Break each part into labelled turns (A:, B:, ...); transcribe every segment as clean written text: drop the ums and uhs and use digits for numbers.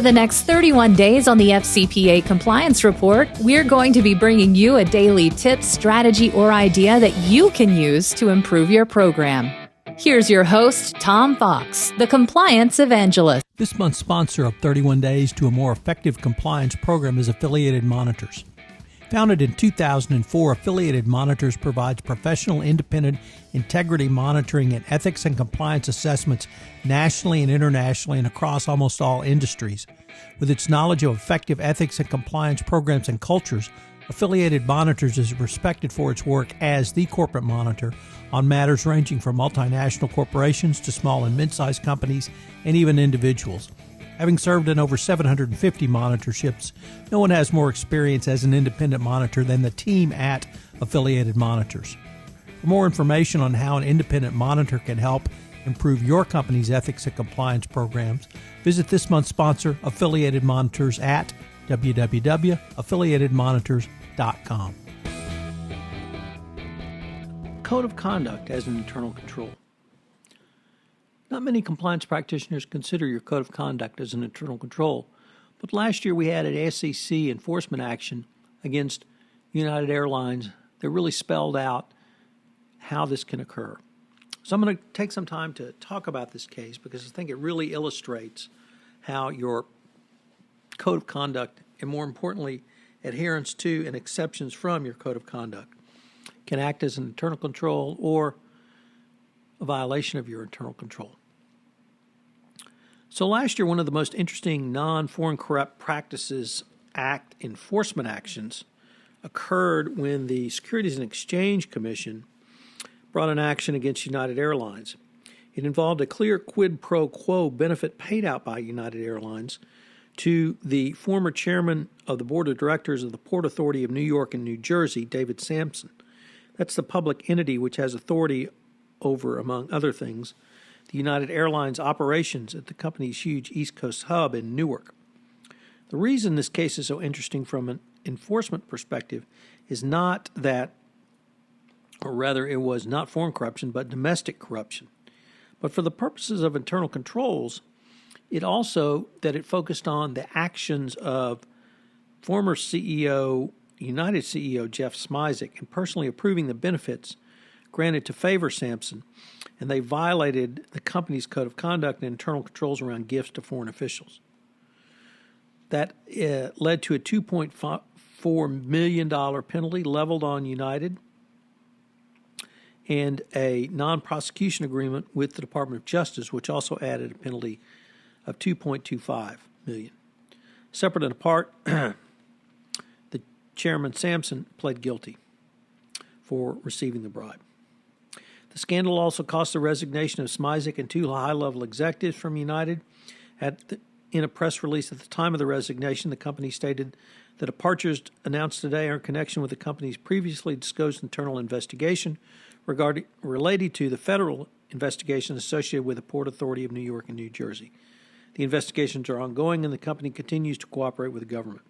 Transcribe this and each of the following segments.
A: For the next 31 days on the FCPA Compliance Report, we're going to be bringing you a daily tip, strategy, or idea that you can use to improve your program. Here's your host, Tom Fox, the Compliance Evangelist.
B: This month's sponsor of 31 Days to a More Effective Compliance program is Affiliated Monitors. Founded in 2004, Affiliated Monitors provides professional, independent integrity monitoring and ethics and compliance assessments nationally and internationally and across almost all industries. With its knowledge of effective ethics and compliance programs and cultures, Affiliated Monitors is respected for its work as the corporate monitor on matters ranging from multinational corporations to small and mid-sized companies and even individuals. Having served in over 750 monitorships, no one has more experience as an independent monitor than the team at Affiliated Monitors. For more information on how an independent monitor can help improve your company's ethics and compliance programs, visit this month's sponsor, Affiliated Monitors, at www.affiliatedmonitors.com. Code of conduct as an internal control. Not many compliance practitioners consider your code of conduct as an internal control, but last year we had an SEC enforcement action against United Airlines that really spelled out how this can occur. So I'm going to take some time to talk about this case because I think it really illustrates how your code of conduct, and more importantly, adherence to and exceptions from your code of conduct, can act as an internal control or a violation of your internal control. So last year, one of the most interesting non-Foreign Corrupt Practices Act enforcement actions occurred when the Securities and Exchange Commission brought an action against United Airlines. It involved a clear quid pro quo benefit paid out by United Airlines to the former chairman of the board of directors of the Port Authority of New York and New Jersey, David Samson. That's the public entity which has authority over, among other things, the United Airlines operations at the company's huge East Coast hub in Newark. The reason this case is so interesting from an enforcement perspective is not that, or rather it was not foreign corruption, but domestic corruption. But for the purposes of internal controls, it focused on the actions of former United CEO Jeff Smizek in personally approving the benefits granted to favor Samson, and they violated the company's code of conduct and internal controls around gifts to foreign officials. That led to a $2.4 million penalty leveled on United and a non-prosecution agreement with the Department of Justice, which also added a penalty of $2.25 million. Separate and apart, the chairman, Samson, pled guilty for receiving the bribe. The scandal also cost the resignation of Smizek and two high-level executives from United. In a press release at the time of the resignation, the company stated the departures announced today are in connection with the company's previously disclosed internal investigation related to the federal investigation associated with the Port Authority of New York and New Jersey. The investigations are ongoing, and the company continues to cooperate with the government.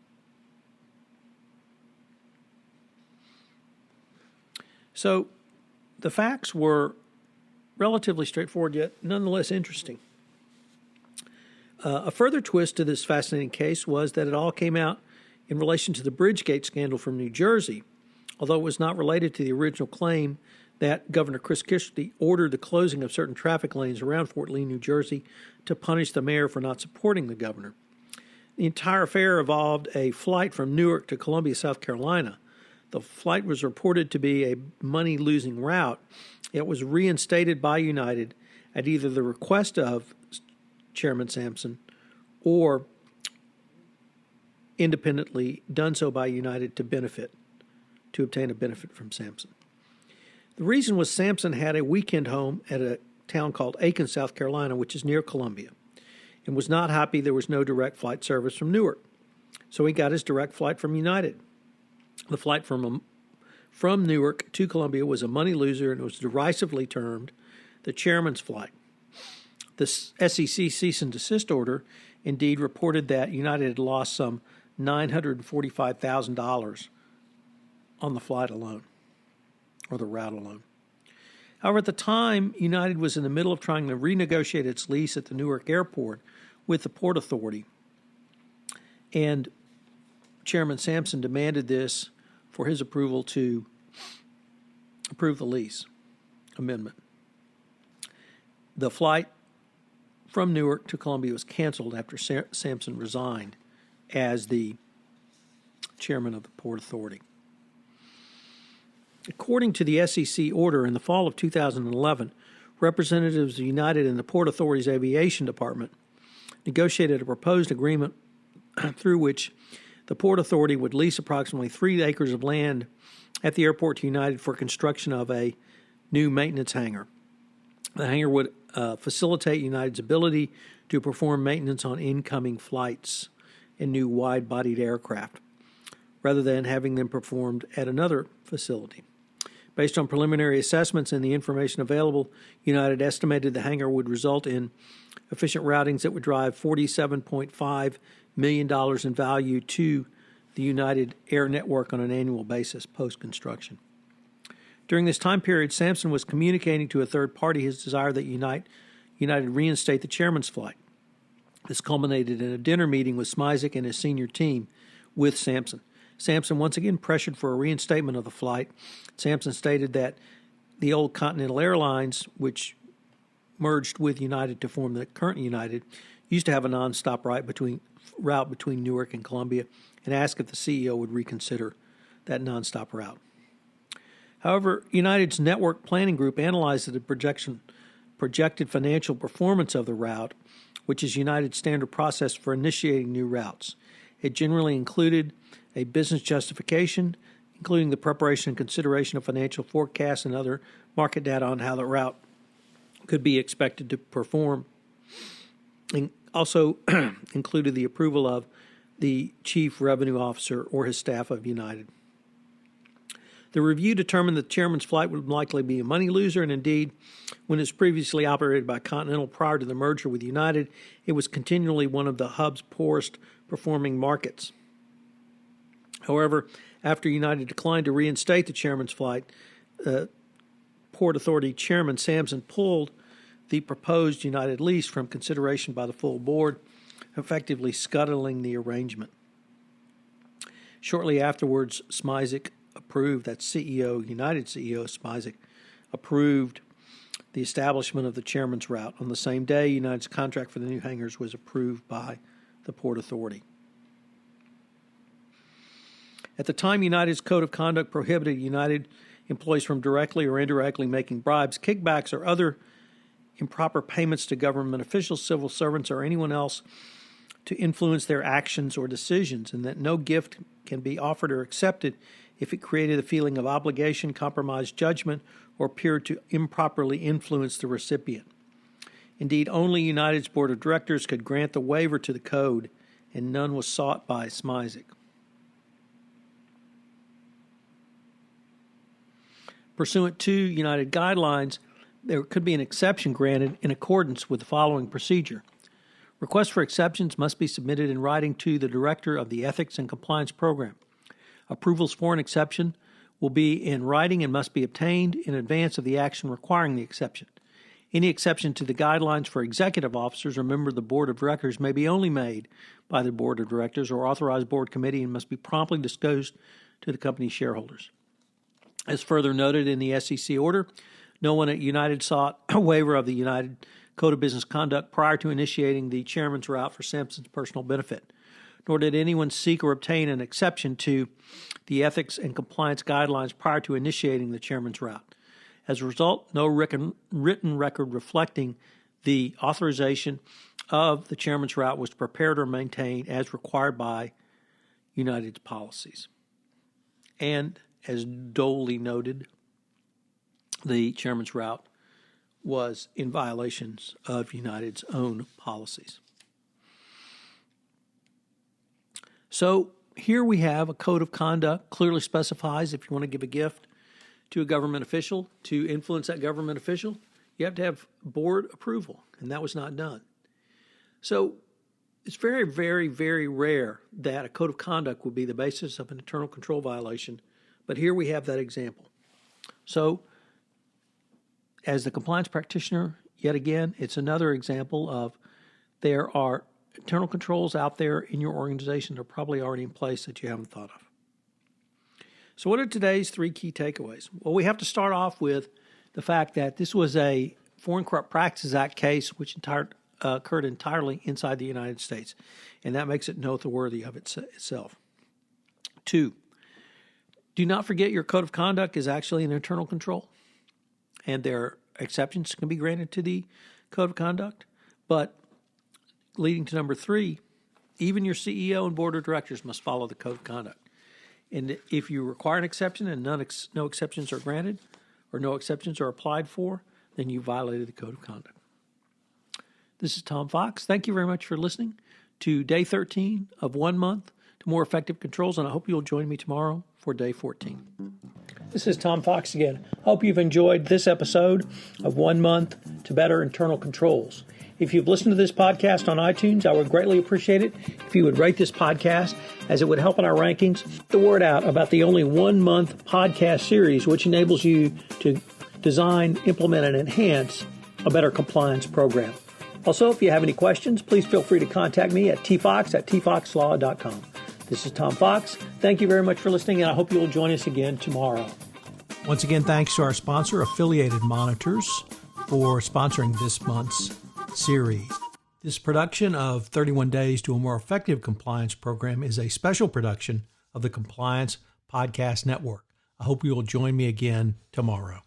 B: So, the facts were relatively straightforward, yet nonetheless interesting. A further twist to this fascinating case was that it all came out in relation to the Bridgegate scandal from New Jersey, although it was not related to the original claim that Governor Chris Christie ordered the closing of certain traffic lanes around Fort Lee, New Jersey, to punish the mayor for not supporting the governor. The entire affair involved a flight from Newark to Columbia, South Carolina. The flight was reported to be a money-losing route. It was reinstated by United at either the request of Chairman Samson or independently done so by United to obtain a benefit from Samson. The reason was Samson had a weekend home at a town called Aiken, South Carolina, which is near Columbia, and was not happy there was no direct flight service from Newark. So he got his direct flight from United. The flight from Newark to Columbia was a money loser, and it was derisively termed the chairman's flight. The SEC cease and desist order indeed reported that United had lost some $945,000 on the flight alone, or the route alone. However, at the time, United was in the middle of trying to renegotiate its lease at the Newark airport with the Port Authority. And Chairman Samson demanded this for his approval to approve the lease amendment. The flight from Newark to Columbia was canceled after Samson resigned as the chairman of the Port Authority. According to the SEC order, in the fall of 2011, representatives of United and the Port Authority's Aviation Department negotiated a proposed agreement through which the Port Authority would lease approximately 3 acres of land at the airport to United for construction of a new maintenance hangar. The hangar would facilitate United's ability to perform maintenance on incoming flights and new wide-bodied aircraft, rather than having them performed at another facility. Based on preliminary assessments and the information available, United estimated the hangar would result in efficient routings that would drive $47.5 million in value to the United Air network on an annual basis post-construction. During this time period, Samson was communicating to a third party his desire that United reinstate the chairman's flight. This culminated in a dinner meeting with Smizik and his senior team with Samson. Samson once again pressured for a reinstatement of the flight. Samson stated that the old Continental Airlines, which merged with United to form the current United, used to have a nonstop route between Newark and Columbia, and asked if the CEO would reconsider that nonstop route. However, United's network planning group analyzed the projected financial performance of the route, which is United's standard process for initiating new routes. It generally included a business justification, including the preparation and consideration of financial forecasts and other market data on how the route could be expected to perform. And also included the approval of the chief revenue officer or his staff of United. The review determined that the chairman's flight would likely be a money loser, and indeed, when it was previously operated by Continental prior to the merger with United, it was continually one of the hub's poorest performing markets. However, after United declined to reinstate the chairman's flight, Port Authority Chairman Samson pulled the proposed United lease from consideration by the full board, effectively scuttling the arrangement. Shortly afterwards, Smizik approved, that United CEO Smizik, approved the establishment of the chairman's route. On the same day, United's contract for the new hangars was approved by the Port Authority. At the time, United's code of conduct prohibited United employees from directly or indirectly making bribes, kickbacks, or other improper payments to government officials, civil servants, or anyone else to influence their actions or decisions, and that no gift can be offered or accepted if it created a feeling of obligation, compromised judgment, or appeared to improperly influence the recipient. Indeed, only United's board of directors could grant the waiver to the code, and none was sought by Smizik. Pursuant to United guidelines, there could be an exception granted in accordance with the following procedure. Requests for exceptions must be submitted in writing to the Director of the Ethics and Compliance Program. Approvals for an exception will be in writing and must be obtained in advance of the action requiring the exception. Any exception to the guidelines for executive officers or member of the Board of Directors may be only made by the Board of Directors or authorized board committee and must be promptly disclosed to the company's shareholders. As further noted in the SEC order, no one at United sought a waiver of the United Code of Business Conduct prior to initiating the chairman's route for Samson's personal benefit, nor did anyone seek or obtain an exception to the ethics and compliance guidelines prior to initiating the chairman's route. As a result, no written record reflecting the authorization of the chairman's route was prepared or maintained as required by United's policies. And as duly noted, the chairman's route was in violations of United's own policies. So here we have a code of conduct, clearly specifies if you want to give a gift to a government official, to influence that government official, you have to have board approval, and that was not done. So it's very, very, very rare that a code of conduct would be the basis of an internal control violation, but here we have that example. So as the compliance practitioner, yet again, it's another example of there are internal controls out there in your organization are probably already in place that you haven't thought of. So what are today's 3 key takeaways? Well, we have to start off with the fact that this was a Foreign Corrupt Practices Act case which occurred entirely inside the United States, and that makes it noteworthy of itself. 2, do not forget your code of conduct is actually an internal control, and there exceptions can be granted to the code of conduct, but leading to number 3, even your CEO and board of directors must follow the code of conduct. And if you require an exception and no exceptions are granted or no exceptions are applied for, then you violated the code of conduct. This is Tom Fox. Thank you very much for listening to Day 13 of 1 month to more effective controls, and I hope you'll join me tomorrow for Day 14. This is Tom Fox again. Hope you've enjoyed this episode of 1 month to better internal controls. If you've listened to this podcast on iTunes, I would greatly appreciate it if you would rate this podcast, as it would help in our rankings. The word out about the only 1 month podcast series, which enables you to design, implement, and enhance a better compliance program. Also, if you have any questions, please feel free to contact me at tfox@tfoxlaw.com. This is Tom Fox. Thank you very much for listening, and I hope you will join us again tomorrow. Once again, thanks to our sponsor, Affiliated Monitors, for sponsoring this month's series. This production of 31 Days to a More Effective Compliance Program is a special production of the Compliance Podcast Network. I hope you will join me again tomorrow.